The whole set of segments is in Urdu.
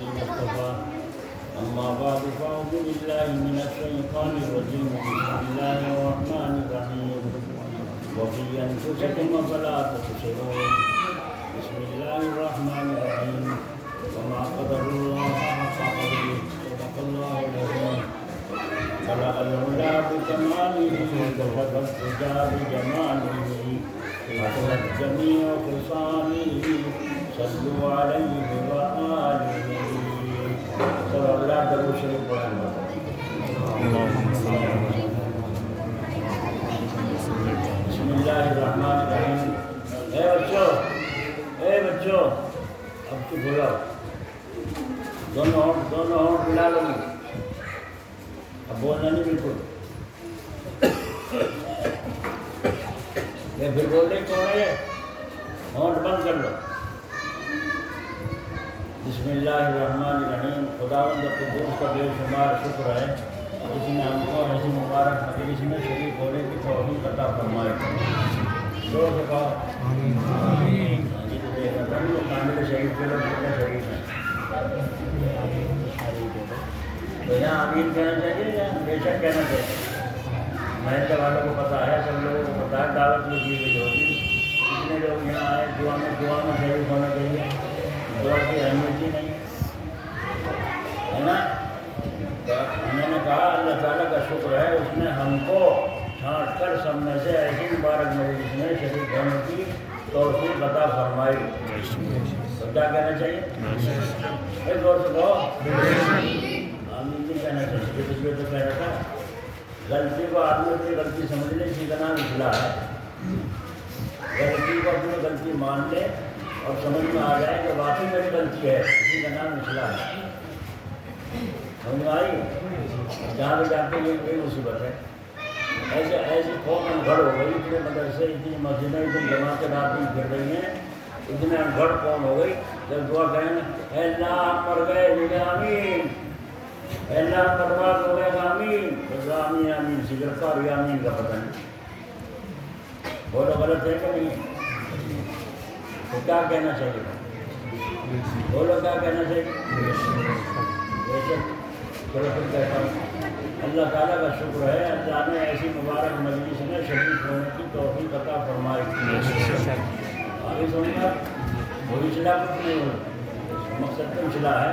الذين اصطفى أما بعد فأعوذ بالله من الشيطان الرجيم بسم الله الرحمن الرحيم وفي أنفسكم أفلا تبصرون بسم الله الرحمن الرحيم وما قدر الله حق قدره صدق الله العظيم خلق العلا بكماله كشف الدجى بجماله حصلت جميع خصاله صلوا عليه وآله سب اللہ درود شریف پڑھیں بسم اللہ الرحمن الرحیم اے بچوں اب تو بولا دونوں ہونٹ ملا لو اب بولنا نہیں بالکل یہ پھر بولنے کون ہے ہونٹ بند کر لو بسم اللہ الرحمن الرحیم خداوند قدوس کا بے شمار شکر ہے جس نے ہم کو ایسی مبارک مجلس میں شریک ہونے کی توفیق عطا فرمائے زور سے کہو آمین کامل شریف کے لوگ کتنے شریف ہیں تو یہاں آمین کہنا چاہیے یا بے شک کہنا چاہیے محلے والوں کو پتہ ہے سب لوگوں کو پتہ ہے دعوت میں کی گئی ہوگی کتنے لوگ یہاں آئے دعا میں شریک ہونا چاہیے دعا کی اہمیت ہی نہیں ہے نا میں نے کہا اللہ تعالیٰ کا شکر ہے اس نے ہم کو چھانٹ کر سب میں سے ایسی مبارک مجلس میں شریک ہونے کی توفیق عطا فرمائی تو کیا کہنا چاہیے ایک زور سے کہو آمین نہیں کہنا چاہیے تو کہہ رہا تھا غلطی کو آدمی اپنی غلطی سمجھ لے اسی کا نام اصلاح ہے غلطی کو اپنی غلطی مان لے اور سمجھ میں آ جائے کہ واقعی میری غلطی ہے اسی کا نام اصلاح ہے سمجھ میں آئی جہاں پہ جاتے یہ کوئی مصیبت ہے ایسی قوم انگھڑ ہو گئی اتنے مدرسے اتنی مسجدیں اتنی جماعتیں رات میں پھر رہی ہیں اتنے انگھڑ قوم ہو گئی جب دعا کہیں اے اللہ مر گئے لیکن آمین اے اللہ برباد ہو گئے آمین بس آمین آمین سگرتا اور آمین کا پتہ نہیں بولو غلط ہے کہ نہیں تو کیا کہنا چاہیے بولو کیا کہنا چاہیے چلو پھر کہتا ہوں اللہ تعالیٰ کا شکر ہے اللہ نے ایسی مبارک مجلس میں شریک ہونے کی توفیق عطا فرمائی آگے سنیں گا وہی چلا کچھ نہیں ہو مقصد تو چلا ہے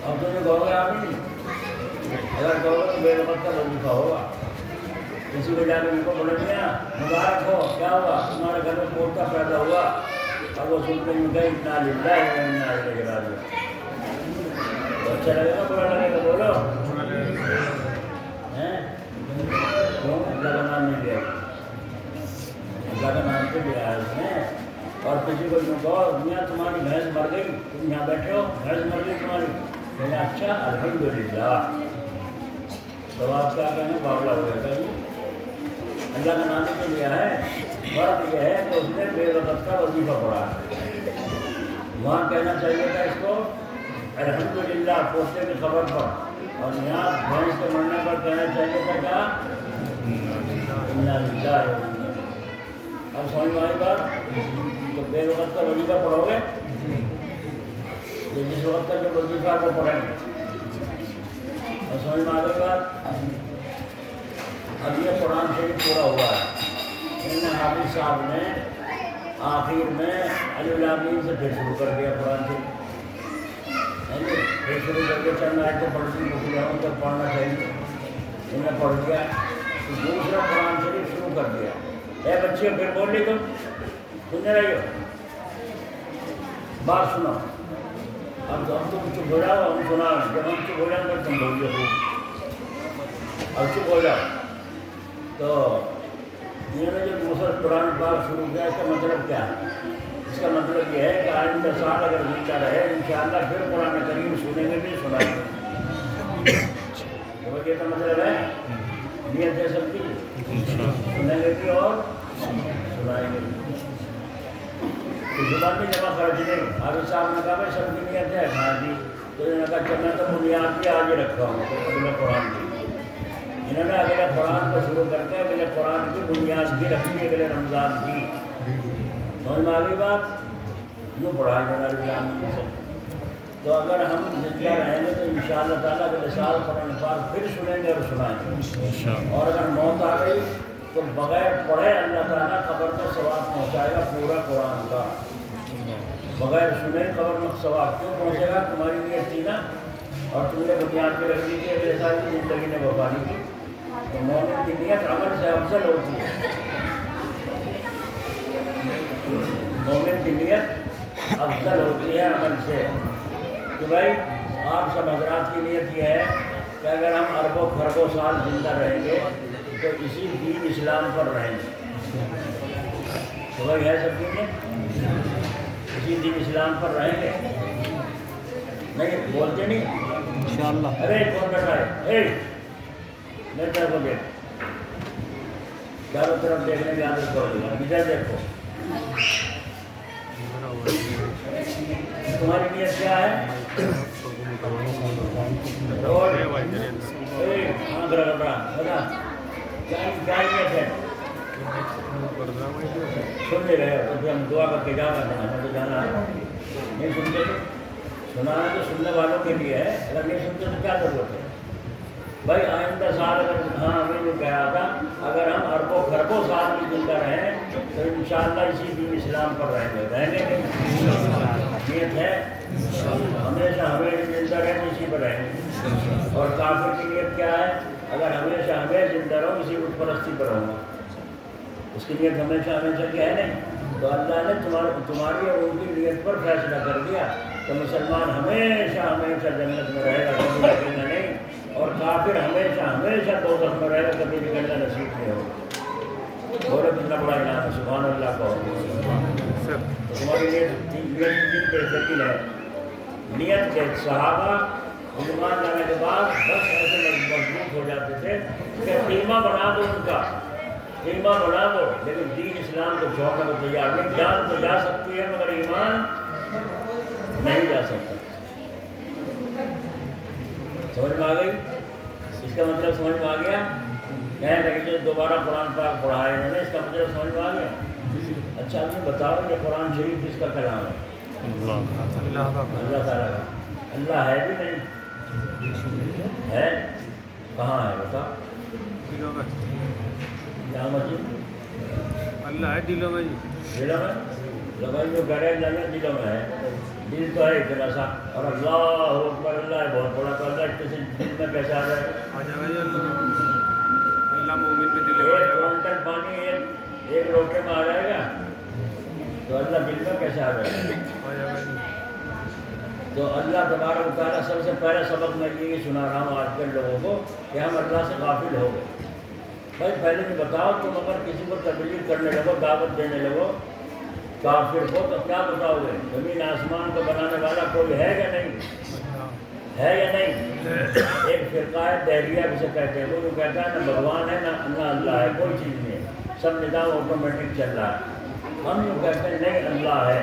اب تو جو کہو گے آپ نہیں اگر کہو گے تو بے وقت کا وظیفہ ہوگا کسی کو جا کے ان کو بولے دیا مبارک ہو کیا ہوا تمہارے گھر میں پوتا پیدا ہوا اب وہ سنتے ہیں کہ اتنا للہ ہے اتنا لگے راضی تو اچھا لگے گا برا لگے گا بولو کیوں اللہ کا نام نہیں لیا اللہ کا نام تو لیا ہے اس نے اور کسی کو یوں کہو میاں تمہاری بھینس مر گئی تم یہاں بیٹھے ہو بھینس مر گئی تمہاری کہنا اچھا الحمدللہ تو آپ کیا کہیں باولا ہو گیا کہیں اللہ کا نام کے لیا ہے فرق یہ ہے کہ اس نے بے وقت کا وظیفہ پڑھا ہے وہاں کہنا چاہیے تھا اس کو الحمدللہ پوتے کی خبر پر اور یہاں بھینس کے مرنے پر کہنا چاہیے تھا کیا اب سمجھ میں آئی بات تو بے وقت کا وظیفہ پڑھو گے جس وقت کا جو وظیفہ وہ پڑھیں گے اور سمجھ میں آ گئی بات اب یہ قرآن شریف پورا ہوا ہے ان حافظ صاحب نے آخر میں العالمین سے پھر شروع کر دیا قرآن شریف پھر شروع کر کے چند آیتیں پڑھتی مسلمانوں تک پڑھنا چاہیے انہیں پڑھ دیا تو دوسرا قرآن شریف شروع کر دیا اے بچے پھر بول لی تم سننے رہی ہو بات سنو اب تو ہم تو چپ ہو جاؤ ہم سنا جب ہم چپ ہو جائیں تو تم بول گے اب چپ ہو جاؤ تو انہوں نے جو دوسرا قرآن پاک شروع کیا اس کا مطلب کیا ہے اس کا مطلب یہ ہے کہ آئندہ سال اگر زندہ رہے انشاءاللہ پھر قرآن کریم سنیں گے بھی سنائیں گے یہ کا مطلب ہے نیت ہے سب کی سنیں گے بھی اور سنائیں گے بھی زبان میں جمع خرچ نہیں حافظ صاحب نے کہا بھائی سب کی نیت ہے ہاں جی تو انہوں نے کہا چل میں تو بنیاد بھی آگے رکھا ہوں اگلے قرآن کی انہوں نے اگلے قرآن کو شروع کر کے اگلے قرآن کی بنیاد بھی رکھی اگلے رمضان کی سمجھ میں آ گئی بات یوں پڑھا جانا سے. تو اگر ہم زندہ رہیں گے تو انشاءاللہ تعالیٰ کے لسان قرآن پاک پھر سنیں گے اور سنائیں گے. اور اگر موت آ گئی تو بغیر پڑھے اللہ تعالیٰ قبر میں ثواب پہنچائے گا پورا قرآن کا. بغیر سنے قبر میں ثواب کیوں پہنچے گا؟ تمہاری نیت تھی نا، اور تم نے بنیاد پہ رکھ دی کہ ایسا کی زندگی نے وفانی کی. تو مومن کی نیت عمل سے افضل ہوتی ہے. مومن کی نیت افضل ہوتی ہے عمل سے. کہ بھائی آپ سب حضرات کی نیت یہ ہے کہ اگر ہم اربوں خربوں سال زندہ رہیں گے تو اسی دین اسلام پر رہیں گے. تو بھائی ہے سب کی نیت اسی دین اسلام پر رہیں گے. نہیں بولتے نہیں انشاءاللہ. ارے کون بیٹھا ہے؟ میرے طرف کو دیکھ، چاروں طرف دیکھنے کی عادت کرو. ادھر دیکھو تمہاری نیت کیا ہے؟ سن لے رہے ہو تو ہم دعا کر کے جانا ہے. ہمیں تو جانا ہے. نہیں سنتے تو سنانا تو سننے والوں کے لیے ہے. اگر نہیں سنتے تو کیا ضرورت ہے بھائی؟ آئندہ سال اگر ہمیں جو کہا تھا اگر ہم اربوں خربوں سال بھی زندہ رہیں تو انشاءاللہ اسی دین اسلام پر رہیں گے. رہیں گے نیت ہے ہمیشہ ہمیں زندہ رہیں اسی پر رہیں گے. اور کافر کی نیت کیا ہے؟ اگر ہمیشہ ہمیں زندہ رہوں اسی بت پرستی پر رہوں گا. اس کی نیت ہمیشہ کیا ہے نہیں. تو اللہ نے تمہاری اور ان کی نیت پر فیصلہ کر دیا کہ مسلمان ہمیشہ جنت میں رہے گا، کبھی نکلنا نہیں. اور کافر ہمیشہ دوزخ میں رہے گا، کبھی نکلنا نصیب نہیں ہوگا. اور کتنا بڑا انعام ہے، سبحان اللہ کا. تمہاری نیت تین بہترین ہے. نیت کے صحابہ ایمان لانے کے بعد بس ایسے مضبوط ہو جاتے تھے کہ قیمہ بنا دو ان کا، قیمہ بنا دو، لیکن دین اسلام کو چھوڑنے کو تیار نہیں. جان تو جا سکتی ہے مگر ایمان نہیں جا سکتا. سمجھ میں آ گئی؟ اس کا مطلب سمجھ میں آ گیا؟ کہ دوبارہ قرآن پاک پڑھائے انہوں نے، اس کا مطلب سمجھ میں آ گیا؟ اچھا آپ نے بتاؤ یہ قرآن شریف کس کا کلام ہے؟ اللہ تعالیٰ کا. اللہ ہے بھی نہیں ہے؟ کہاں ہے بتا؟ کیا مسجد؟ اللہ ہے دلوں میں. دلوں میں لگائی جو گھر ہے دلوں میں ہے. دل تو ہے اتنا سا. اور اللہ اکبر، اللہ ہے بہت بڑا. تو اللہ کسی دل میں کیسے آ جائے گا؟ آ جائے گا اللہ مومن پہ دل میں. ایک کونٹل پانی ایک لوٹے میں آ جائے گا تو اللہ دل میں کیسے آ جائے گا؟ آ جائے گا. تو اللہ تبارک و تعالیٰ سب سے پہلے سبق میں یہ سنا رہا ہوں آج کل لوگوں کو کہ ہم اللہ سے غافل ہو گئے. بھائی پہلے بھی بتاؤ، تم اگر کسی کو تبلیغ کرنے لگو، دعوت دینے لگو کافر کو، تو کیا بتاؤ گے؟ زمین آسمان کو بنانے والا کوئی ہے یا نہیں؟ ہے یا نہیں؟ ایک فرقہ ہے دہلیہ جسے کہتے ہیں، وہ جو کہتا ہے نہ بھگوان ہے نہ اللہ ہے، کوئی چیز نہیں ہے، سب نظام آٹومیٹک چل رہا ہے. ہم جو کہتے ہیں نہیں اللہ ہے،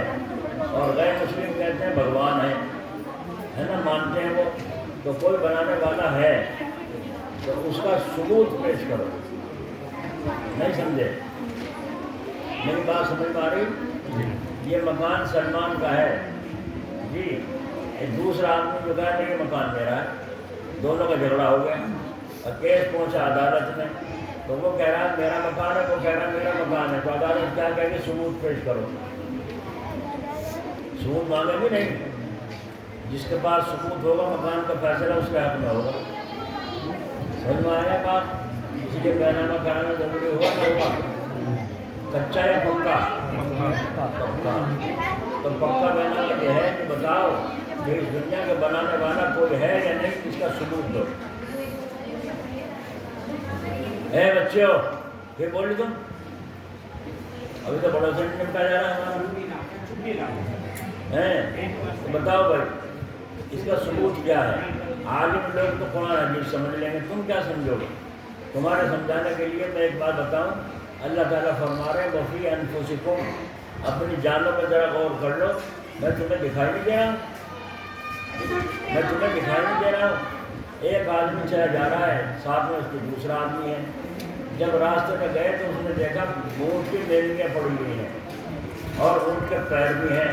اور غیر مسلم کہتے ہیں بھگوان ہے نا، مانتے ہیں وہ. تو کوئی بنانے والا ہے تو اس کا ثبوت پیش کرو. نہیں سمجھے؟ میری بات سمجھ میں آ رہی؟ یہ مکان سلمان کا ہے جی. ایک دوسرا آدمی جو کہا نہیں یہ مکان میرا ہے، دونوں کا جھگڑا ہو گیا اور کیس پہنچا عدالت میں. تو وہ کہہ رہا ہے میرا مکان ہے، وہ کہہ رہا ہے میرا مکان ہے. تو عدالت کیا کہے گی؟ ثبوت پیش کرو. ثبوت مانگے بھی نہیں. جس کے پاس ثبوت ہوگا مکان کا فیصلہ اس کے حق میں ہوگا. سمجھ میں آیا بات؟ کسی کے بیانامہ کرانا ضروری ہوا نہ ہوگا؟ کچا یا پکا؟ پکا. تو پکا بیانامہ یہ ہے کہ بتاؤ کہ اس دنیا کے بنانے والا کوئی ہے یا نہیں، اس کا ثبوت دو. اے بچوں پھر بولی تم ابھی تو بڑوں سے نمٹا جا رہا ہے. تو بتاؤ بھائی اس کا ثبوت کیا ہے؟ عالم لوگ تو قرآن حدیث سمجھ لیں گے، تم کیا سمجھو گے؟ تمہارے سمجھانے کے لیے میں ایک بات بتاؤں. اللہ تعالیٰ فرما رہے ہیں وفی انفسکم، اپنی جانوں پہ ذرا غور کر لو. میں تمہیں دکھائی نہیں دے رہا ہوں؟ میں تمہیں دکھائی نہیں دے رہا ہوں؟ ایک آدمی چلا جا رہا ہے، ساتھ میں اس کے دوسرا آدمی ہے. جب راستے میں گئے تو اس نے دیکھا اونٹ کی میلیاں پڑی ہوئی ہیں اور اونٹ کے پیر بھی ہیں.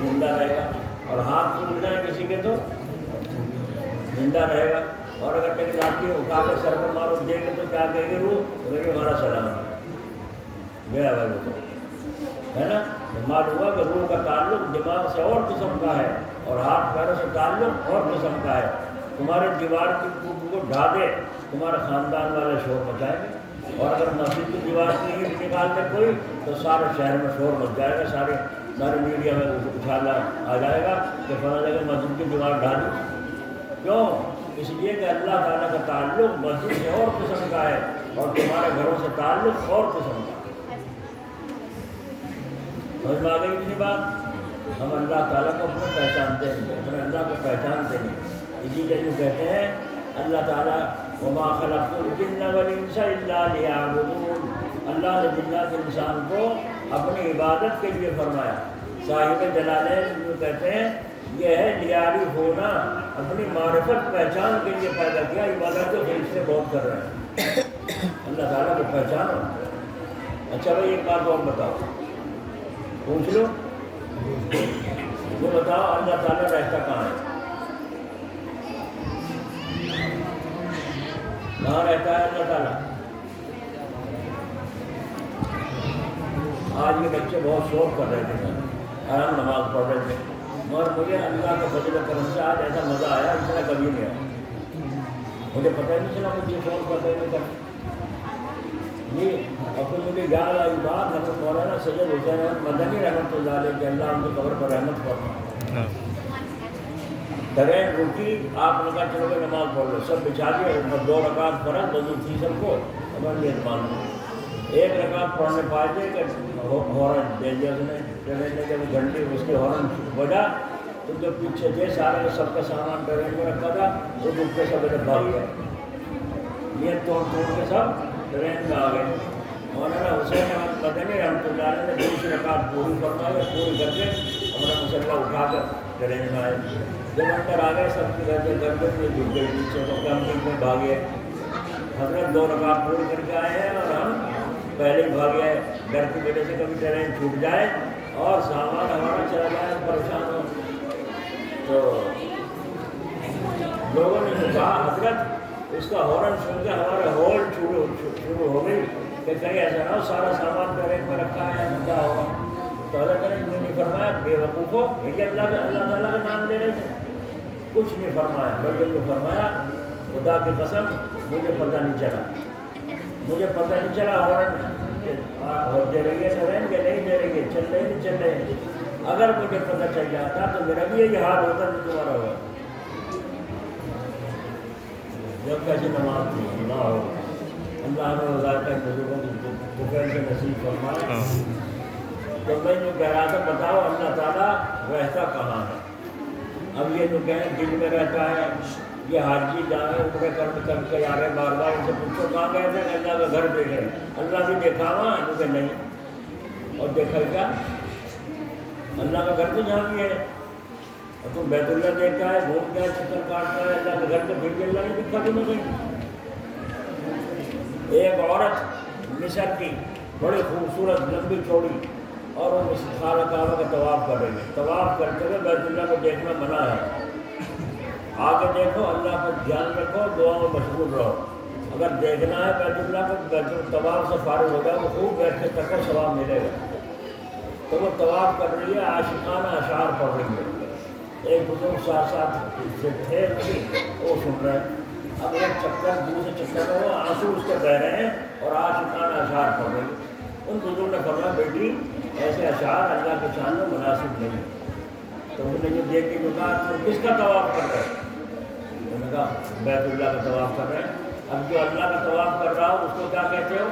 زندہ رہے گا، اور ہاتھ ٹوٹ جائے کسی کے تو زندہ رہے گا، اور اگر ٹیکنالوجی اٹھا کے سر پر مارو دے گے تو کیا کہے گی روح میرے ہمارا سلام گیا بھائی وہ تو ہے نا. تو معلوم ہوا کہ روح کا تعلق دماغ سے اور قسم کا ہے اور ہاتھ پیروں سے تعلق اور قسم کا ہے. تمہارے دیوار کی کو ڈھا دے تمہارے خاندان والے شور مچائیں گے، اور اگر مسجد کی دیوار کی اینٹ نکال دے کوئی تو سارے شہر میں شور مچ جائے گا، سارے میڈیا میں اچھالا آ جائے گا کہ پتہ لگے مسجد کی دیوار ڈھا دی. کیوں؟ اس لیے کہ اللہ تعالیٰ کا تعلق مسجد سے اور قسم کا ہے اور تمہارے گھروں سے تعلق اور قسم کا ہے. سمجھ میں آ گئی اتنی بات؟ ہم اللہ تعالیٰ کو اپنے پہچانتے ہیں، اپنے اللہ کو پہچانتے ہیں. اسی لیے جو کہتے ہیں اللہ تعالیٰ وما خلقت الجن والانس الا لیعبدون، اللہ نے جنات انسان کو اپنی عبادت کے لیے فرمایا. صاحب جلالین جو کہتے ہیں یہ ہے لیعرف ہونا، اپنی معرفت پہچان کے لیے پیدا کیا. عبادت تو فرشتے بہت کر رہے ہیں، اللہ تعالیٰ کو پہچانو. اچھا بھائی ایک بات اور بتاؤ، پوچھ لو، یہ بتاؤ اللہ تعالیٰ رہتا کہاں ہے؟ کہاں رہتا ہے اللہ تعالیٰ؟ آج یہ بچے بہت شوق کر رہے تھے، آرام نماز پڑھ رہے تھے، مگر مجھے اللہ کے فضل و کرم سے آج ایسا مزہ آیا اتنا کبھی نہیں آیا. مجھے پتہ ہی نہیں چلا مجھے فون کرتے نہیں کرتے یہ. اور پھر مجھے یاد آئی بات حضرت مولانا سید حسین احمد مدنی رحمۃ اللہ علیہ کہ اللہ ان کی قبر پر رحمت فرمائے. ٹرین رکی، آپ نے کہا چلو کہ نماز پڑھ لو، سب بچھا دیے، 2 رکعت فرض وضو تھی سب کو، ہمیں یہ مان لو. 1 رکعت پڑھنے پائے تھے کہ ہارن دے دیا اس نے، ٹرین نے جب گھنٹے اس کے ہارن بجا تو جو پیچھے تھے سارے سب کا سامان ٹرین میں رکھا تھا وہ دکھ کے سب بھاگ گئے، یہ توڑ کے سب ٹرین میں آ گئے. مولانا حسین احمد مدنی رحمۃ اللہ علیہ نے 20 رکعت پوری فرمائی، پوری کر کے اپنا مسلح اٹھا کر ٹرین میں آئے. جب اندر آ گئے سب کی گھر میں جھک گئی پیچھے تو کم میں بھاگے. حضرت 2 رکعت پوری کر کے آئے ہیں اور ہم پہلے ہی بھاگے ہیں. ڈر کی وجہ سے کبھی ٹرین چھوٹ جائے اور سامان ہمارا چلا جائے پریشان ہو. تو لوگوں نے جو کہا حضرت اس کا ہارن سن کے ہمارے ہول شروع ہو گئی کہ کہیں ایسا نہ ہو سارا سامان ٹرین میں رکھا ہے کیا ہوگا. تو حضرت نے انہوں نے فرمایا بے وقوفو یہ اللہ تعالیٰ کا نام لے رہے تھے، کچھ نہیں فرمایا. بلکہ جو فرمایا خدا کی قسم مجھے پتہ نہیں چلا ہارن دے رہی ہے ٹرین کے نہیں دے رہی ہے، چل رہے نہیں چل رہے. اگر مجھے پتہ چل جاتا تو میرا بھی یہی حال ہوتا جو تمہارا ہوا. جب کیسی نماز تھی اللہ ہو، اللہ نے وزارت بزرگوں کی دوپہر سے نصیب فرمائے. تو میں جو کہہ رہا تھا بتاؤ اللہ تعالیٰ رہتا کہاں ہے؟ اب یہ جو کہیں دل میں رہتا ہے، یہ حاجی جانے عمرے کر کے آ رہے بار بار ان سے پوچھو کہاں گئے تھے؟ اللہ کا گھر دیکھ رہے. اللہ بھی دیکھا ہوا کہ نہیں، اور دیکھا کیا اللہ کا گھر تو جہاں بھی ہے. اور تم بیت اللہ دیکھتا ہے گھوم گیا چکر کاٹتا ہے، اللہ کا گھر تو پھر بھی اللہ نے دکھا تمہیں کہیں. ایک عورت مصر کی بڑی خوبصورت لمبی چوڑی اور وہ خانہ کعبہ کا طواف کر رہی ہے. طواف کرتے ہوئے بیت اللہ کو دیکھنا منع ہے. آگے دیکھو، اللہ پر دھیان رکھو، دعا میں مشغول رہو. اگر دیکھنا ہے بیت اللہ کو، بیت طواف سے فارغ ہو جائے، وہ خوب بیٹھ کے تک ثواب ملے گا. تو وہ طواف کر رہی ہے، عاشقانہ اشعار پڑھ رہی ہے. ایک بزرگ ساتھ سے تھے وہ سن رہے ہیں. اب ایک چکر دوسرے چکر میں وہ آنسو اس کے بہ رہے ہیں اور عاشقانہ اشعار پڑھ رہی ہے. ان بزرگ نے فرمایا بیٹی ایسے اشعار اللہ کے شان میں مناسب نہیں. تو انہوں نے جو دیکھ کے کہا تو کس کا طواف کر رہے ہیں؟ انہوں نے کہا بیت اللہ کا طواف کر رہے ہیں. اب جو اللہ کا طواف کر رہا ہو اس کو کیا کہتے ہو؟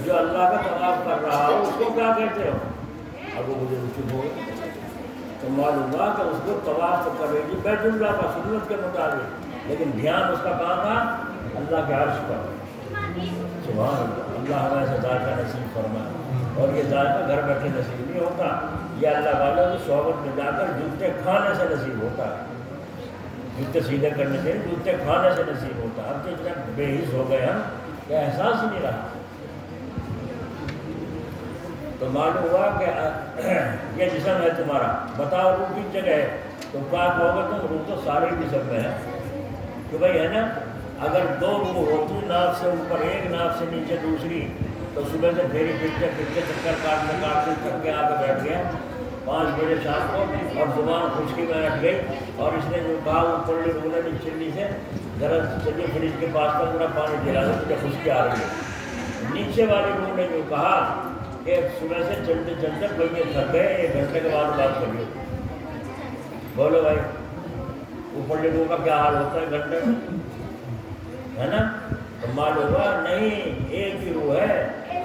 جو اللہ کا طواف کر رہا ہو اس کو کیا کہتے ہو؟ اب وہ مجھے چپ ہو گئے. تو معلوم ہوا کہ اس کو طواف تو کر رہی تھی بیت اللہ کا سنت کے مطابق، لیکن دھیان اس کا کہاں تھا؟ اللہ کے عرش پر. سبحان اللہ. اللہ ہمیں ایسا ذائقہ نصیب فرمائے. اور یہ ذائقہ گھر بیٹھے نصیب نہیں ہوتا، یہ اللہ والوں کی صحبت میں جا کر جوتے کھانے سے نصیب ہوتا ہے. جوتے سیدھے کرنے سے جوتے کھانے سے نصیب ہوتا ہے. اب تو اتنا بے حس ہو گئے ہم کہ احساس ہی نہیں رہا. تو معلوم ہوا کہ یہ جسم ہے تمہارا، بتاؤ روح کس جگہ ہے؟ تو کہا کہو گے تم روح تو سارے جسم میں ہے، کہ بھائی ہے نا، اگر دو روح ہوتی ناف سے اوپر ایک، ناف سے نیچے دوسری، تو صبح سے پھیری پھرتے چکر کاٹتے تھک کے آ کے بیٹھ گیا 5 بجے شام کو، اور زبان خشکی میں ہٹ گئی، اور اس نے جو کہا اوپر روح نے چلی سے ذرا چلیے فریج کے پاس کا ذرا پانی پلا دو، مجھے خشکی آ رہی ہے۔ نیچے والی روح نے جو کہا کہ صبح سے چلتے چلتے کوئی یہ تھک گئے، 1 گھنٹے کے بعد بات کریے۔ بولو بھائی اوپر روح کا کیا حال ہوتا ہے گھنٹے میں، ہے نا؟ تو معلوم ہوا نہیں، ایک ہی روح ہے۔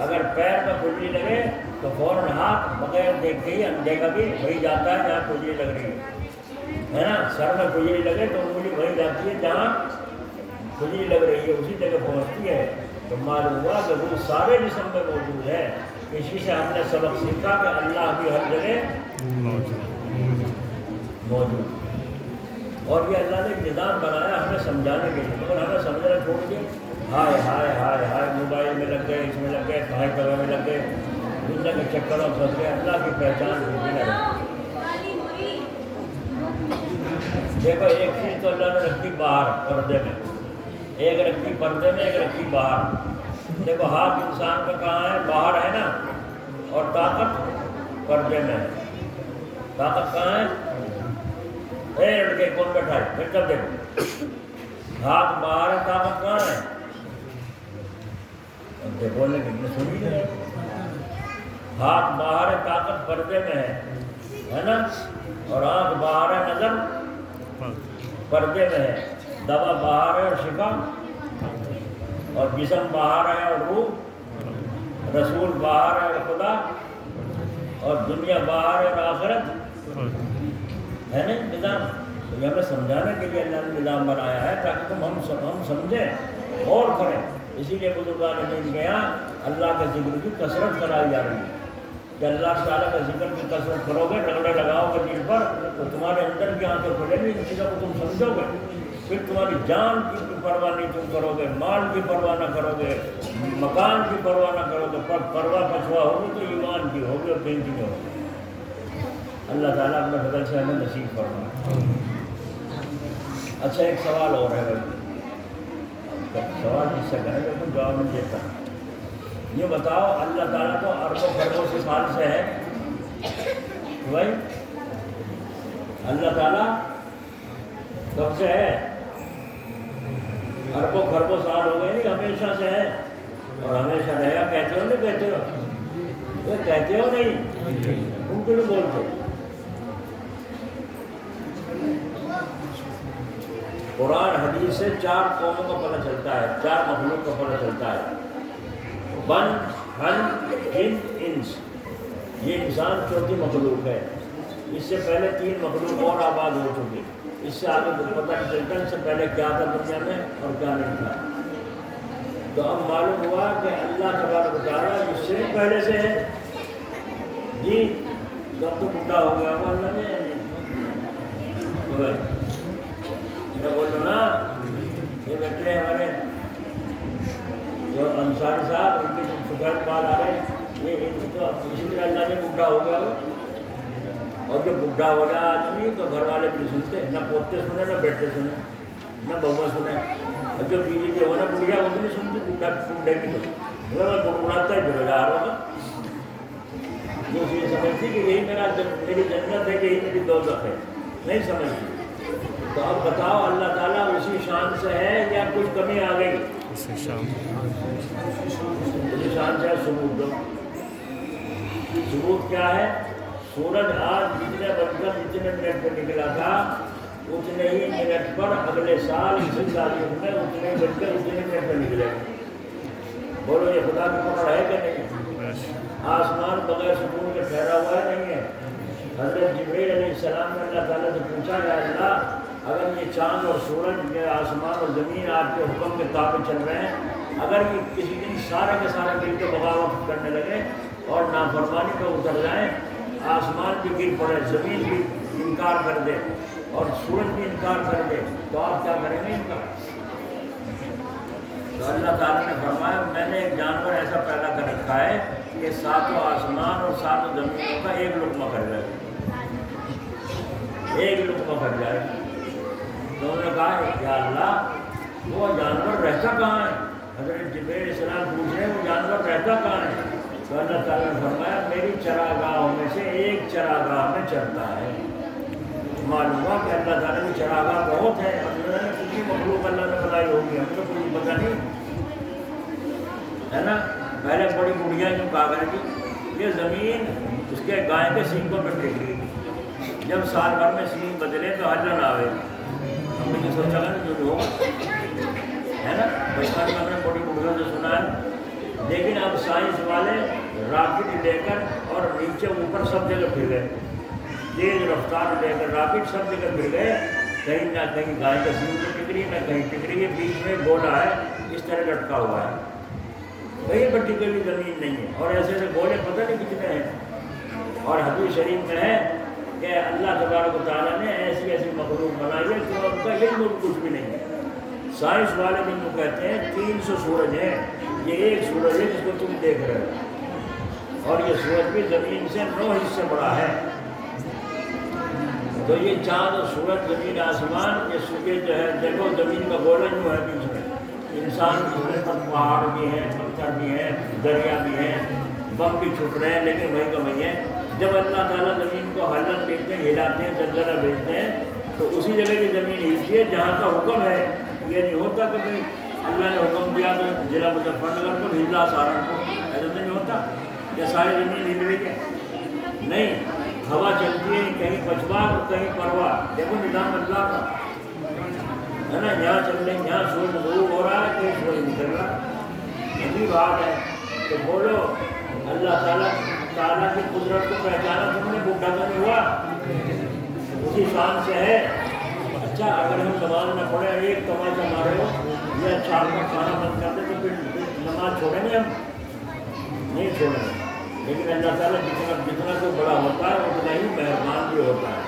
اگر پیر میں کھجلی لگے تو فوراً ہاتھ بغیر دیکھے ہی اندیکھا بھی وہی جاتا ہے جہاں کھجلی لگ رہی ہے نا؟ سر میں کھجلی لگے تو انگلی وہی جاتی ہے جہاں کھجلی لگ رہی ہے، اسی جگہ پہنچتی ہے۔ تو معلوم ہوا کہ روح سارے جسم میں موجود ہے۔ اسی سے ہم نے سبق سیکھا کہ اللہ بھی ہر جگہ موجود، اور یہ اللہ نے ایک نظام بنایا ہمیں سمجھانے کے لیے، مگر ہمیں سمجھنا چھوڑ کے ہائے ہائے ہائے ہائے موبائل میں لگ گئے، اس میں لگ گئے، کھائے کبے میں لگ گئے، دنیا کے چکروں میں پھنس گئے، اللہ کی پہچان بھی نہ رہی۔ دیکھو ایک چیز تو اللہ نے رکھی باہر پردے میں، ایک رکھی پردے میں، ایک رکھی باہر۔ دیکھو ہاتھ انسان کا کہاں ہے؟ باہر ہے نا، اور طاقت پردے میں ہے۔ طاقت کہاں ہے؟ لڑکے کون بیٹھا ہے؟ پھر کب دیکھو ہاتھ باہر ہے، طاقت کہاں ہے؟ بولنے کی سنی نہیں، ہاتھ باہر ہے، طاقت پردے میں ہے نا؟ اور آنکھ باہر ہے، نظر پردے میں ہے، دوا باہر ہے اور شفا، اور جسم باہر ہے اور روح، رسول باہر ہے اور خدا، اور دنیا باہر ہے اور آخرت ہے نا نظام۔ تو یہ ہمیں سمجھانے کے لیے اللہ نے نظام بنایا ہے تاکہ ہم سمجھیں، غور کریں۔ اسی لیے بزرگان نے کہا اللہ کے ذکر کی کثرت کرائی جا رہی ہے کہ اللہ تعالیٰ کا ذکر کی کثرت کرو گے، رگڑے لگاؤ گے دل پر، تو تمہارے اندر کی آنکھیں کھلیں گی، ان چیزوں کو تم سمجھو گے، پھر تمہاری جان کی پرواہ نہیں تم کرو گے، مال کی پرواہ نہ کرو گے، مکان کی پرواہ نہ کرو گے، پر پرواہ پچھوا ہوگی تو ایمان کی ہوگی اور دین کی ہوگی۔ اللہ تعالیٰ اپنے فضل سے ہمیں نصیب فرمائے۔ اچھا ایک سوال اور ہے بھائی، سوال جس سے کریں لیکن جواب نہیں دیتا۔ یہ بتاؤ اللہ تعالیٰ تو اربوں خربوں سے سال سے ہے بھائی، اللہ تعالیٰ کب سے ہے؟ اربوں خربوں سال ہو گئے، نہیں ہمیشہ سے ہے، اور ہمیشہ رہے گا۔ کہتے ہو نہیں کہتے ہو؟ یہ کہتے ہو نہیں، تم کیوں نہیں بولتے؟ قرآن حدیث سے 4 قوموں کا پتہ چلتا ہے، 4 مخلوق کا پتہ چلتا ہے، بن، ہن، جن، انس۔ یہ انسان 4تھی مخلوق ہے، اس سے پہلے 3 مخلوق اور آباد ہو چکی، اس سے آگے کچھ پتہ نہیں چلتا اس سے پہلے کیا تھا دنیا میں اور کیا نہیں تھا۔ تو اب معلوم ہوا کہ اللہ تبارک و تعالیٰ اس سے پہلے سے ہے جی، کب تو بڈھا ہو گیا ہوا اللہ نے، بول دو نا، یہ بیٹھے ہیں ہمارے جو انصاری صاحب، ان کی شکایت بات آ رہے ہیں، یہ ان کی تو اسی طرح اللہ نے بڈھا ہو گیا ہو، اور جو بڈھا ہو جائے آدمی تو گھر والے بھی سنتے، نہ پوتے سنے، نہ بیٹے سنے، نہ بہوا سنے، اور جو بیوی جو ہو نا بڑھیا وہ بھی نہیں سنتی، بڈھے کی تو بڑھاتا ہی بےروزگار ہوگا، جو یہ سمجھتی کہ یہی میری جنت ہے، یہی میری دوزخ ہے، نہیں سمجھتی۔ تو اب بتاؤ اللہ تعالیٰ اسی شان سے ہے یا کچھ کمی آ گئی؟ اسی شان سے ہے۔ ثبوت دو، ثبوت کیا ہے؟ سورج آج جتنے بج کر جتنے منٹ پہ نکلا تھا اتنے ہی منٹ پر اگلے سال اسی تاریخ میں اتنے بج کر اتنے منٹ پہ نکلے۔ بولو یہ خدا کی پکڑ ہے کہ نہیں؟ آسمان بغیر سکون کے ٹھہرا ہوا ہے نہیں ہے؟ حضرت جبریل علیہ السلام نے اللہ تعالیٰ سے پوچھا کہ اللہ اگر یہ چاند اور سورج، یہ آسمان اور زمین آپ کے حکم کے تابع چل رہے ہیں، اگر یہ کسی دن سارے کے سارے مل کے بغاوت کرنے لگے اور نافرمانی پہ اتر جائیں، آسمان بھی گر پڑے، زمین بھی انکار کر دے اور سورج بھی انکار کر دے، تو آپ کیا کریں گے ان کا؟ تو اللہ تعالیٰ نے فرمایا میں نے ایک جانور ایسا پیدا کر رکھا ہے کہ 7 آسمان اور 7 زمینوں کا ایک لقمہ کر جائے، ایک لقمہ کر جائے۔ تو انہوں نے کہا یا اللہ وہ جانور رہتا کہاں ہے؟ حضرت جبرائیل علیہ السلام پوچھ رہے ہیں وہ جانور رہتا کہاں ہے؟ تو اللہ تعالیٰ نے فرمایا میری چراگاہوں میں سے ایک چراگاہ میں چرتا ہے۔ معلوم ہوا کہ اللہ تعالیٰ کی چراگاہ بہت ہے، اللہ نے کتنی مخلوق اللہ نے بنائی ہوگی، ہم کو کچھ پتہ نہیں ہے نا۔ پہلے بڑی بڑھیا جو کہا کرتی یہ زمین اس کے گائے کے سینگوں پہ ٹک رہی تھی، جب سال بھر میں سینگ بدلے تو ہلن آوے، ہم نے سوچا نا جو ہوگا ہے نا، بچپن میں ہم نے بڑی بڑھیوں سے سنا ہے۔ لیکن اب سائنس والے راکٹ لے کر اور نیچے اوپر سب جگہ پھر گئے، تیز رفتار لے کر راکٹ سب جگہ پھر گئے، کہیں نہ کہیں گائے کا سینگ پہ ٹک رہی ہے، نہ کہیں ٹک رہی ہے، بیچ میں گولا ہے اس طرح لٹکا ہوا ہے، کہیں پر ٹکی ہوئی زمین نہیں ہے، اور ایسے ایسے گولے پتہ نہیں کتنے ہیں۔ اور حدیث شریف میں ہے کہ اللہ تبارک و تعالیٰ نے ایسی ایسی مخلوق بنائی ہے کہ ان کا علم کچھ بھی نہیں ہے۔ سائنس والے بھی جو کہتے ہیں 300 سورج ہیں، یہ ایک سورج ہے جس کو تم دیکھ رہے ہو، اور یہ سورج بھی زمین سے 9 حصے بڑا ہے۔ تو یہ چاند اور سورج زمین آسمان یہ سورج جو ہے دیکھو زمین کا گولا جو ہے بیچ میں، انسان کے پر پہاڑ بھی ہیں، پتھر بھی ہیں، دریا بھی ہیں، بم بھی چھٹ رہے ہیں، لیکن وہی کا وہی ہے۔ جب اللہ تعالیٰ زمین کو ہلن دیتے ہیں، ہلاتے ہیں، زلزلہ بھیجتے ہیں، تو اسی جگہ کی زمین ہلتی ہے جہاں کا حکم ہے۔ یہ نہیں ہوتا کہ بھائی اللہ نے حکم دیا تو ضلع مظفر نگر کو ہلا سہارنپور، ایسا نہیں ہوتا کہ ساری زمین ہل رہی ہے، نہیں، ہوا چلتی ہے کہیں پچھوا اور کہیں پروا، دیکھو نظام اللہ کا ہے نا، یہاں چل رہے ہیں، یہاں سورج غروب ہو رہا ہے، کہیں سورج نکل رہا ہے، یہی بات ہے۔ تو بولو اللہ تعالیٰ کی قدرت کو پہچانا تم نے بھوکا تو نہیں ہوا، اسی شان سے ہے۔ اچھا اگر ہم نماز نہ پڑھیں، ایک تماشا مارے ہو یا 4 کا کھانا بند کر دیں تو پھر نماز چھوڑیں گے؟ ہم نہیں چھوڑیں گے۔ لیکن اللہ تعالیٰ جتنا تو بڑا ہوتا ہے اتنا ہی مہربان بھی ہوتا ہے،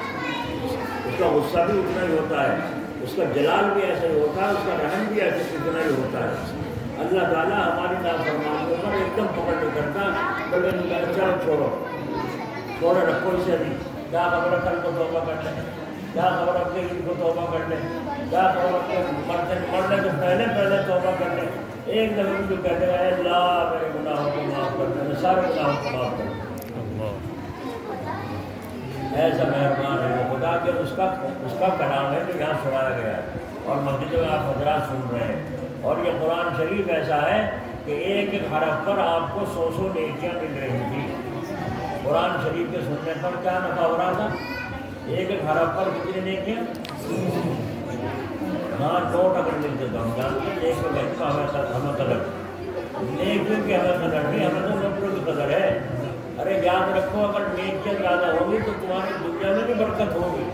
اس کا غصہ بھی اتنا ہی ہوتا ہے، اس کا جلال بھی ایسا ہی ہوتا ہے، اس کا رحم بھی ایسے اتنا ہی ہوتا ہے۔ اللہ تعالیٰ ہماری نافرمانیوں پر ایک دم پکڑ نہیں کرتا، بلکہ چلو چھوڑو رکھو اسے بھی، کیا خبر کل کو توبہ کر لیں، کیا خبر اپنے عید کو توبہ کر لیں، کیا خبر اپنے مرنے سے پہلے توبہ کر لیں۔ ایک دفعہ جو کہتے ہیں اللہ میرے گناہوں کو معاف کر دیں، سارے گناہوں کو معاف کر دیں، ایسا مہربان ہے وہ خدا کہ اس کا کلام ہے جو یہاں سنایا گیا ہے، اور مسجد میں آپ حضرات سن رہے ہیں۔ اور یہ قرآن شریف ایسا ہے کہ ایک ایک حرف پر آپ کو 100 نیکیاں مل رہی تھی۔ قرآن شریف کے سننے پر کیا نفع ہو رہا تھا؟ ایک ایک حرف پر کتنی نیکیاں؟ ہاں نوٹ اگر ملتے تو ہم جانتے ہیں، ایک ایک کا ہمیں قدر، نیکیوں کی ہمیں قدر نہیں، ہمیں تو نوٹوں کی قدر ہے۔ ارے یاد رکھو اگر نیکیاں زیادہ ہوگی تو تمہاری دنیا میں بھی برکت ہوگی،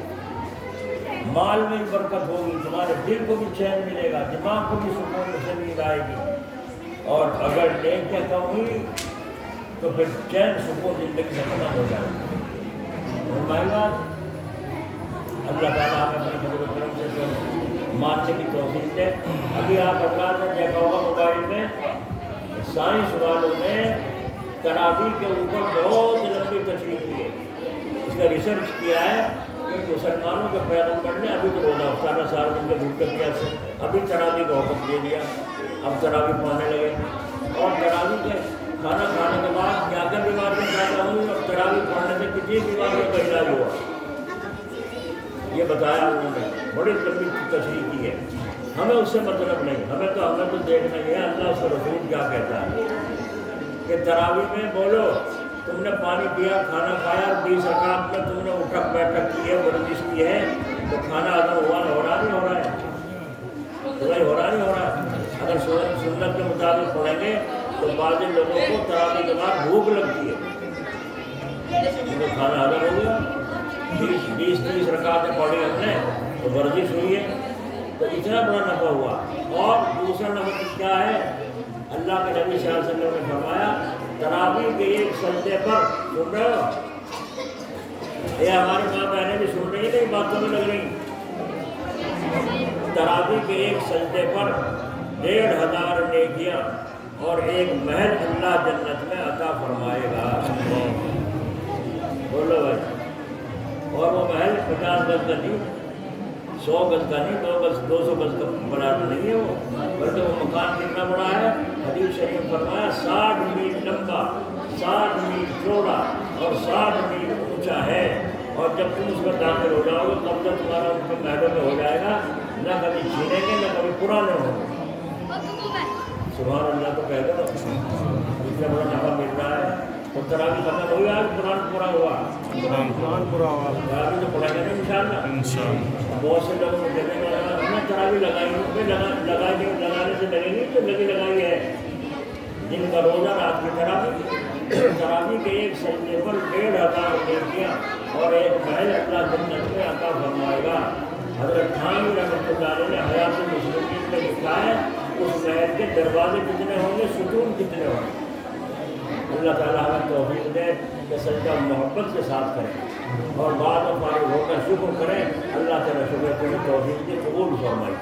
مال میں بھی برکت ہوگی، تمہارے دل کو بھی چین ملے گا، دماغ کو بھی سکون سے نیند آئے گی۔ اور اگر نیکیاں کم ہوئی تو پھر چین سکون زندگی سے ختم ہو جائے گا۔ ہماری بات اللہ تعالیٰ ہمیں اپنے فضل و کرم سے ماننے کی توفیق دے۔ ابھی آپ حضرات نے دیکھا ہوگا موبائل میں سائنس والوں نے تراویح کے اوپر بہت لمبی تشریح کی ہے، اس کا ریسرچ کیا ہے کہ مسلمانوں کے پیغمبر نے ابھی تو روزہ افطار سال دن کے بھوک کر دیا سے ابھی تراویح کا حکم دے دیا، اب تراویح پانے لگے، اور تراویح کے کھانا کھانے کے بعد کیا کیا بیماریاں پیدا ہوئی اور تراویح پڑھنے سے کتنی بیماریوں کا علاج ہوا، یہ بتایا انہوں نے، بڑی لمبی تشریح کی ہے۔ ہمیں اس سے مطلب نہیں، ہمیں تو دیکھنا یہ ہے اللہ اس کا رسول کیا کہتا ہے کہ تراویح میں بولو تم نے پانی پیا، کھانا کھایا، 20 رکعت میں تم نے اٹھک بیٹھک کی ہے، ورزش کی ہے، تو کھانا اگر ہو رہا نہیں ہو رہا ہے، ہو رہا نہیں ہو رہا ہے۔ اگر سنت کے مطابق پڑھیں گے تو بعض لوگوں کو تراویح کے بعد بھوک لگتی ہے، کیونکہ کھانا اگر ہو گیا، 20-30 رکعتیں پڑھی ہم نے تو ورزش ہوئی ہے، تو اتنا بڑا نفع ہوا۔ اور دوسرا نفع کیا ہے؟ اللہ کے نبی صلی اللہ علیہ وسلم نے فرمایا تراویح کے ایک سجدے پر، سن رہے ہو؟ یہ ہماری ماں بہنیں بھی سن رہی نہیں، باتوں میں لگ رہی، تراویح کے ایک سجدے پر 1500 نیکیاں اور ایک محل اللہ جنت میں عطا فرمائے گا. بولو بھائی. اور وہ محل 50 گز کا نہیں, 100 گز کا نہیں, 200 گز کا بڑا نہیں ہے وہ, بلکہ وہ مکان کتنا بڑا ہے. حدیث شریف فرمایا 60 میل لمبا, 60 میل چوڑا اور 60 میل اونچا ہے. اور جب تم اس میں داخل ہو جاؤ گے تب تک تمہارا ان کے محلوں میں ہو جائے گا, نہ کبھی چھینیں گے نہ کبھی پرانے ہوں گے. سبحان اللہ تو کہہ دو, اتنا بڑا نفع مل رہا ہے. تو تراویح ختم ہوئی, آج قرآن پورا ہوا. قرآن پورا ہوا. تراویح تو پڑھیں گے نا انشاءاللہ. بہت سے لوگوں کو کہنے والا ہم نے تراویح لگانے سے لگے گی تو لگائی ہے. دن کا روزہ رات کی تراویح کے ایک سجدے پر 1500 نیکیاں اور ایک محل اللہ جنت میں عطا فرمائے گا. حضرت تھانوی رحمۃ اللہ علیہ نے حیات المسلمین میں لکھا ہے اس محل کے دروازے کتنے ہوں گے, ستون کتنے ہوں گے. اللہ تعالیٰ ہمیں توفیق دے کہ سجدہ محبت کے ساتھ کریں اور بعد میں فارغ ہو کر شکر کریں. اللہ تعالیٰ شکر کریں, توفیق دے, قبول فرمائے.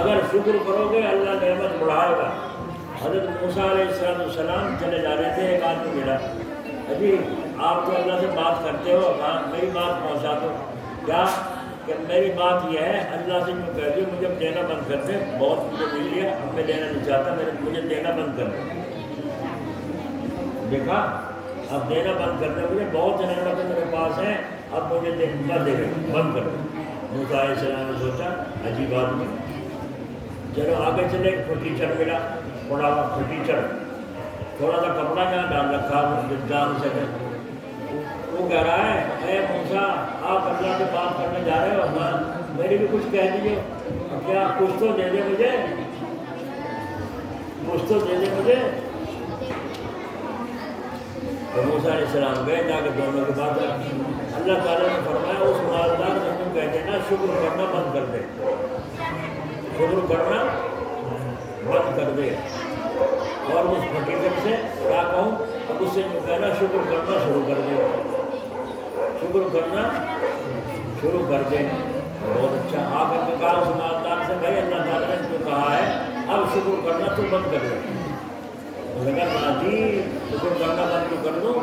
اگر شکر کرو گے اللہ نعمت بڑھائے گا. حضرت موسیٰ علیہ السلام چلے جا رہے تھے, ایک آدمی ملا, ابھی آپ تو اللہ سے بات کرتے ہو, ہاں میری بات پہنچا دو. کیا کہ میری بات یہ ہے, اللہ سے میں کہہ دوں مجھے دینا بند کر دے, بہت مجھے مل لیا, اب میں دینا نہیں چاہتا, مجھے دینا بند کر دے. دیکھا, اب دینا بند کر دے, مجھے بہت نعمتیں میرے پاس ہیں, اب مجھے دینا دے بند کر دے. موسیٰ علیہ السلام نے سوچا عجیب آدمی, چلو آگے چلے. ٹیچر ملا, پڑا ہوا ٹیچر, تھوڑا سا کپڑا جہاں ڈال رکھا جان سکے. وہ کہہ رہا ہے اے موسیٰ آپ اللہ سے بات کرنے جا رہے ہو, ہاں میری بھی کچھ کہہ دیجیے. کیا کچھ تو دے دے مجھے, کچھ تو دے دے مجھے. تو موسیٰ علیہ السلام گئے, جا کے دونوں کی بات رکھی. اللہ تعالیٰ نے فرمایا اس مالدار سے تم کہہ دینا شکر کرنا بند کر دے, شکر کرنا بند کر دے. اور اس حقیقت سے کیا کہوں, اب اس سے کہنا شکر کرنا شروع کر دے, شکر کرنا شروع کر دے. بہت اچھا. آ کر کے کہا اس مالدار سے, بھائی اللہ تعالیٰ نے جو کہا ہے اب شکر کرنا تو بند کر دے. ہاں جی شکر کرنا بند کیوں کر دوں,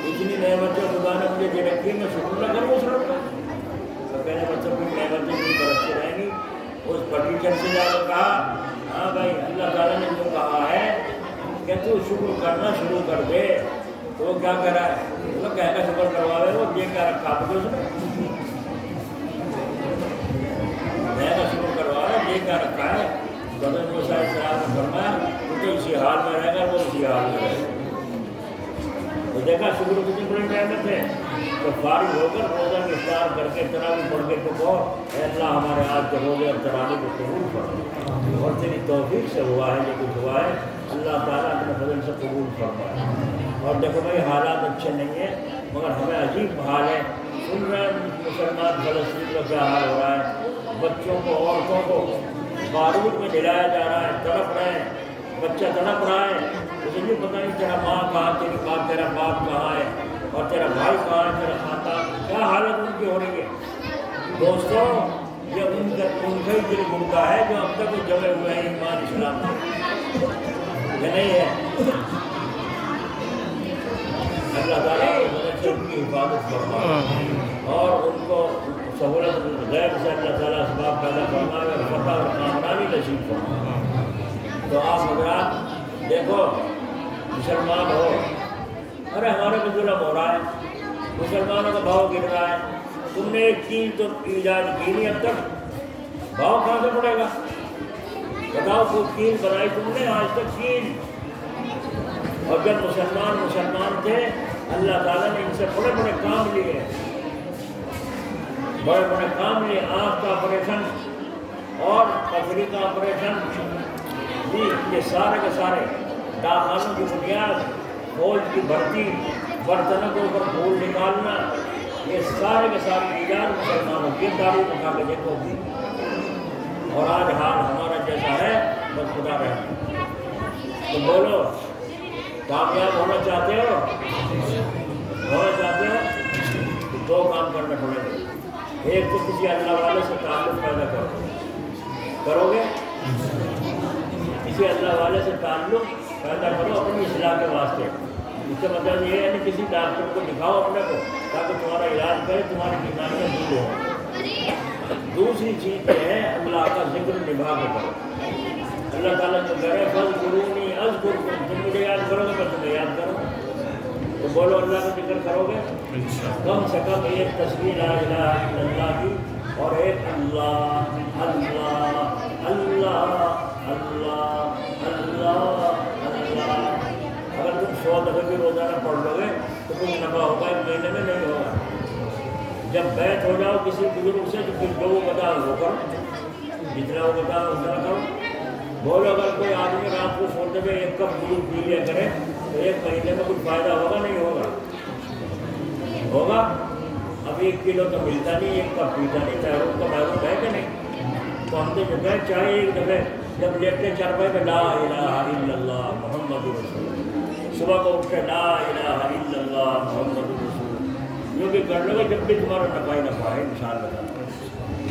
اتنی نعمتیں خدا نے مجھے دے رکھی ہے, میں شکر نہ کروں اس رب کا. تو کہنے مطلب کوئی نعمتیں نہیں برستی رہیں گی. اس ٹیچر سے جا کر کہا ہاں بھائی اللہ تعالیٰ نے جو کہا ہے کہ تو شکر کرنا شروع کر دے. تو وہ کیا کہہ رہا ہے, وہ کہہ کر شکر کروا رہے, وہ یہ کہہ رکھا آپ کو اس نے کہہ کر شکر کروا رہا ہے, یہ کہہ رکھا ہے. تو حضرت موسیٰ علیہ السلام نے فرمایا تو اسی حال میں رہے گا, وہ اسی حال میں رہے گا. تو دیکھا شکر کتنی بڑی نعمت ہے. تو فارغ ہو کر روزہ افطار کر کے تراویح پڑھ کے تو کہو اے اللہ ہمارے آج کے روزے اور تراویح کو قبول فرما, اور تیری توفیق سے ہوا ہے جو کچھ ہوا ہے, اللہ تعالیٰ اپنے فضل سے قبول فرمائے. اور دیکھو بھائی حالات اچھے نہیں ہیں مگر ہمیں عجیب حال ہے. سن رہے ہیں مسلمان فلسطین کا کیا حال ہو رہا ہے, بچوں کو عورتوں کو بارود میں ڈلایا جا رہا ہے, تڑپ رہے ہیں, بچہ تڑپ رہا ہے. اسے بھی پتہ نہیں تیرا ماں کہاں, تیری ماں تیرا باپ کہاں ہے, اور تیرا بھائی کہاں ہے, تیرا خاندان کیا حالت ان کی ہو رہی ہے. دوستوں یہ ان کا ہی دل گھومتا ہے جو اب تک جمے ہوئے ہیں ایمان اسلام میں, یہ نہیں ہے. اللہ تعالیٰ ان کی حفاظت فرمائے اور ان کو سہولت غیر سے اللہ تعالیٰ اسباب پیدا فرمائے اور فتح اور کامرانی نصیب فرمائے. تو آپ حضرات دیکھو مسلمان ہو, ارے ہمارے پہ ظلم ہو رہا ہے, مسلمانوں کا بھاؤ گر رہا ہے. تم نے ایک چیز تو ایجاد کی نہیں اب تک, بھاؤ کہاں سے پڑے گا بتاؤ. کوئی چیز بنائی تم نے آج تک چیز. اور جب مسلمان تھے اللہ تعالیٰ نے ان سے بڑے بڑے کام لیے, بڑے بڑے کام لیے. آنکھ کا آپریشن اور پتھری کا آپریشن, یہ سارے کے سارے داخانوں کی بنیاد, فوج کی بھرتی, برتنوں کے اوپر پھول نکالنا, یہ سارے کے سارے ایجاد مسلمانوں کی تاریخ اٹھا کے دیکھو گی. اور آج حال ہمارا جیسا ہے بس خدا رہے. تو بولو کامیاب ہونا چاہتے ہو, ہونا چاہتے ہو تو دو کام کرنے پڑیں گے. ایک تو کسی اللہ والے سے تعلق پیدا کرو گے, کسی کسی اللہ والے سے تعلق پیدا کرو اپنی اصلاح کے واسطے. اس کا مطلب یہ ہے کہ کسی ڈاکٹر کو دکھاؤ اپنے کو تاکہ تمہارا علاج کرے, تمہاری بیماریاں دور ہوں. دوسری چیز یہ ہے اللہ کا ذکر نبھا کے کرو. اللہ تعالیٰ جو کہہ رہے فاذکرونی اذکرکم, تم مجھے یاد کرو گے میں تمہیں یاد کروں. تو بولو اللہ کا ذکر کرو گے کم سے کم ایک تصویر لا الہ الا اللہ کی اور ایک اللہ اللہ اللہ اللہ اللہ اللہ. اگر تم 100 دفعہ بھی روزانہ پڑھ لو گے تو تم نفع ہوگا, ایک مہینے میں نہیں ہوگا. جب بیٹھ ہو جاؤ کسی بزرگ سے تو پھر جو وہ بتا وہ کرو, جتنا وہ بتا اتنا کرو. بولو اگر کوئی آدمی رات کو سوتے میں 1 کپ دودھ پی لیا کرے تو ایک مہینے میں کچھ فائدہ ہوگا نہیں ہوگا؟ ہوگا. اب 1 کلو تو ملتا نہیں, 1 کپ پیتا نہیں, محروم کا محروم ہے کہ نہیں؟ تو ہم تو جو ہے چاہے ایک دفعہ جب لیٹتے چارپائی پہ لا الہ الا اللہ محمد رسول اللہ, صبح کو اٹھ کے لا الہ الا اللہ محمد رسول اللہ, جو بھی کر لو گے جب بھی تمہارا نفع ہی نفع ہے انشاءاللہ.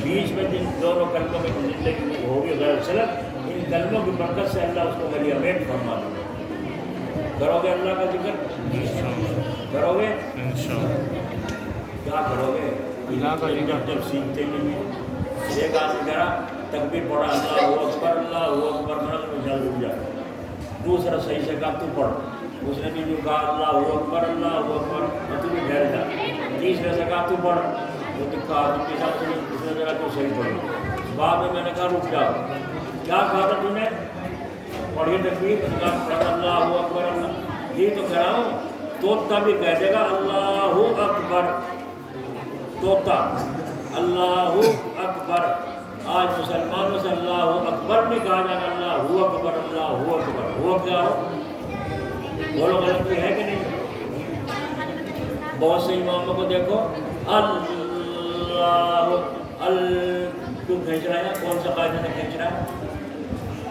بیچ میں جن دونوں کلموں میں زندگی ہوگی غیر سلب, ان کلموں کی برکت سے اللہ اس کو میری امید فرما دے. کرو گے اللہ کا ذکر کرو گے کیا کرو گے؟ جب سیکھتے نہیں. ایک آدمی کرا تکبیر پڑھا اللہ اکبر اللہ اکبر میں جلد اٹھ جائے. دوسرا صحیح سے کہا تو پڑھ, اس نے بھی جو کہا اللہ اکبر تو بھی ٹھہر جا. تیسرے سے کہا تو پڑھ, وہ تو کہا تم کے ساتھ اس نے ذرا تو صحیح پڑھی. بعد میں نے کہا رک جاؤ, کیا کہا تھا تم نے؟ پڑھی تکبیر اللہ اکبر اللہ. یہ تو کہہ رہا ہوں طوطا بھی کہہ دے گا اللہ اکبر, طوطا اللہ اکبر. آج مسلمانوں سے اللہ اکبر نہیں کہا جائے گا, اللہ اکبر اللہ اکبر. ہوا کیا ہو بولو غلط ہے کہ نہیں؟ بہت سے اماموں کو دیکھو اللہ کیوں کھینچ رہا ہے؟ کون سا قاعدہ نے کھینچ رہا ہے؟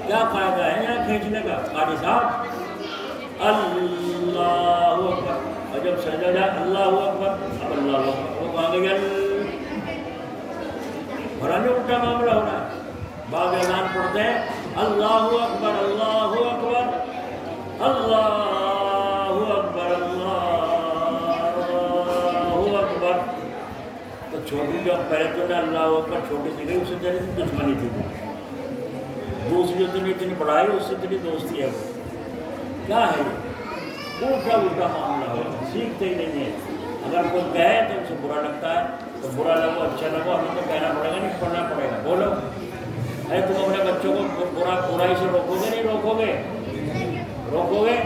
کیا قاعدہ ہے یہاں کھینچنے کا؟ قاری صاحب اللہ اکبر, اور جب سجدہ جائے اللہ اکبر, اب اللہ اکبر وہ کہاں گیا بھرانے الٹا معاملہ ہو رہا ہے. بعض اذان پڑھتے ہیں اللہ اکبر اللہ اکبر اللہ اکبر اللہ اکبر. تو چھوٹی جو پہلے تو نے اللہ اکبر چھوٹی سی گئی, اس سے ذریعے سے دشمنی تھی. دوسری اتنی پڑھائی اس سے اتنی دوستی ہے. وہ کیا ہے الٹا الٹا معاملہ ہو, سیکھتے ہی نہیں ہے. اگر کوئی کہے تو اسے برا لگتا ہے, تو برا لگو اچھا لگو, ہمیں تو کہنا پڑے گا نہیں پڑھنا پڑے گا. بولو ارے تم اپنے بچوں کو برائی سے روکو گے نہیں روکو گے؟ روکو گے.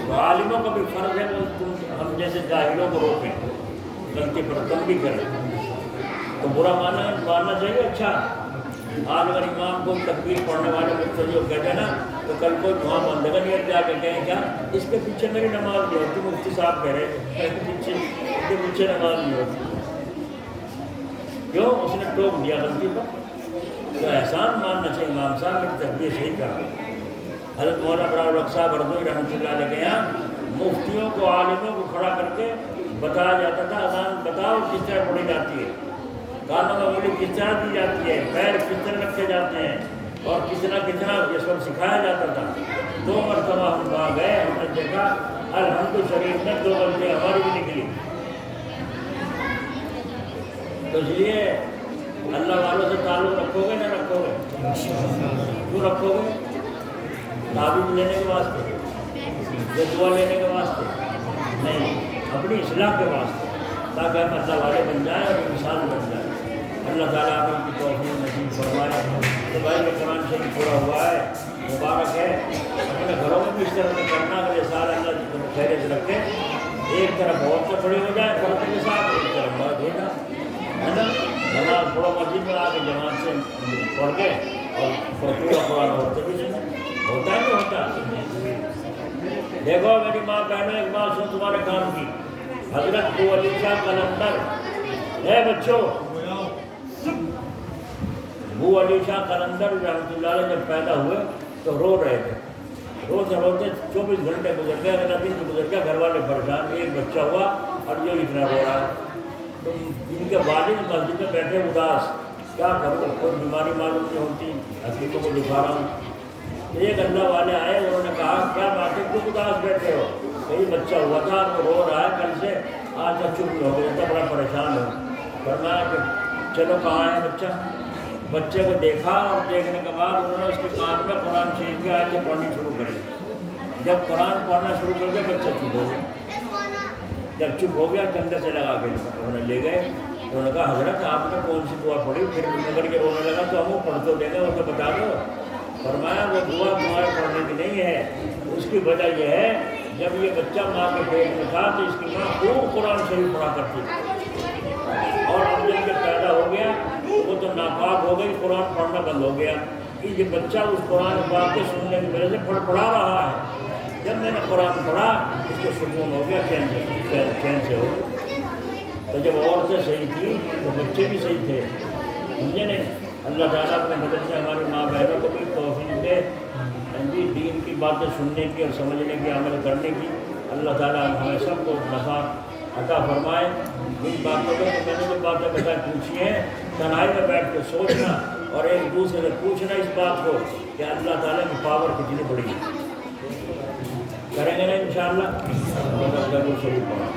تو عالموں کا بھی فرض ہے کہ تم ہم جیسے جاہلوں کو روکیں, غلطی پر کم بھی کریں. تو برا ماننا چاہیے اچھا. آج اگر امام کو تکبیر پڑھنے والے مقتدی کو کہتے ہیں نا تو کل کوئی وہاں بندگان نہیں جا کے کہیں کیا اس کے پیچھے میری نماز نہیں ہوتی, مفتی صاحب کہہ رہے اس کے پیچھے نماز نہیں ہوتی. کیوں؟ اس نے ٹوک دیا غلطی پر. تو احسان ماننا چاہیے امام صاحب کی تربیت صحیح کرا. حضرت مولانا برا الحق صاحب اردو رحمۃ اللہ علیہ کے یہاں مفتیوں کو عالموں کو کھڑا کر کے بتایا جاتا تھا اذان بتاؤ کس طرح پڑھی جاتی ہے, کانوں میں انگلی کس طرح دی جاتی ہے, پیر کس طرح رکھے جاتے ہیں, اور کتنا یہ سب سکھایا جاتا تھا. 2 مرتبہ ہم وہاں گئے, ہم نے دیکھا الحمد شریف میں 2 غلطیاں ہماری بھی نکلی. تو اس لیے اللہ والوں سے تعلق رکھو گے نہ رکھو گے؟ کیوں رکھو گے؟ تعبیر لینے کے واسطے, دعا لینے کے واسطے نہیں, اپنی اصلاح کے واسطے, تاکہ ہم اللہ والے بن جائیں اور انسان بن جائیں. اللہ تعالیٰ آپ ان کی توفیق نصیب فرمائے. تو بھائی یہ قرآن شریف پورا ہوا ہے, مبارک ہے. اپنے گھروں میں بھی اس طرح سے کرنا, اگلے سال اللہ جی کو خیریت رکھے. ایک طرف بہت سے کھڑی ہو جائے پڑھنے کے ساتھ, ایک طرف مرد ہونا ہے نا. نماز پڑھو مسجد میں آ کے جماعت سے پڑھ کے اور پورا قرآن ہوتے بھی نہیں ہوتا ہے. نہیں ہوتا. دیکھو میری ماں بہنوں ایک بات سن تمہارے کام کی. حضرت ابو علی شاہ قلندر, اے بچوں, ابو علی شاہ قلندر رحمۃ اللہ علیہ جب پیدا ہوئے تو رو رہے تھے. روتے روتے 24 گھنٹے گزر گئے, اگلا دن گزر گیا, گھر والے پریشان. ایک بچہ ہوا اور جو اتنا رو رہا ہے. تو ان کے والد مسجد میں بیٹھے اداس, کیا کروں, کوئی بیماری معلوم نہیں ہوتی, حکیموں کو دکھا رہا ہوں. ایک اللہ والے آئے، انہوں نے کہا کیا بات ہے، کیوں اداس بیٹھے ہو؟ کئی بچہ ہوا تھا وہ رو رہا ہے کل سے، آج تک چپ نہیں ہو گیا تھا، بڑا پریشان ہو۔ فرمایا کہ چلو کہاں ہے بچہ؟ بچے کو دیکھا اور دیکھنے کے بعد انہوں نے اس کے کان میں قرآن شریف کی آیتیں پڑھنی شروع کری۔ جب قرآن پڑھنا شروع کر دیا بچہ چپ ہو گیا۔ جب چپ ہو گیا کندھے سے لگا کے انہوں نے لے گئے، انہوں نے کہا حضرت آپ نے کون سی دعا پڑھی؟ پھر نگر کے رونے لگا تو ہم وہ پڑھ تو دیں گے، وہ تو بتا دو۔ فرمایا وہ دعائیں پڑھنے کی نہیں ہے، اس کی وجہ یہ ہے جب یہ بچہ ماں کے پیٹ میں تھا تو اس کی ماں خوب قرآن شریف پڑھا کرتی تھی، اور اب جب یہ پیدا ہو گیا تو وہ تو ناپاک ہو گئی، قرآن پڑھنا بند ہو گیا کہ یہ بچہ اس قرآن پاک کے سننے کی وجہ سے پڑھا رہا ہے۔ جب میں نے قرآن پڑھا اس کو سکون ہو گیا، چین سے ہو گیا۔ تو جب عورتیں صحیح تھیں تو بچے بھی صحیح تھے، سمجھے نہیں؟ اللہ تعالیٰ اپنے مدد سے ہماری ماں بہنوں کو بھی توفیق دے دین کی باتیں سننے کی اور سمجھنے کی، عمل کرنے کی۔ اللہ تعالیٰ ہمیں سب کو نفع عطا فرمائے۔ ان باتوں کو تو میں نے جو باتیں بتائی پوچھی ہیں، تنہائی میں بیٹھ کے سوچنا اور ایک دوسرے سے پوچھنا اس بات کو کہ اللہ تعالیٰ کی پاور کتنی بڑی ہے۔ کریں گے نا انشاءاللہ؟ ضرور شریف پڑھا۔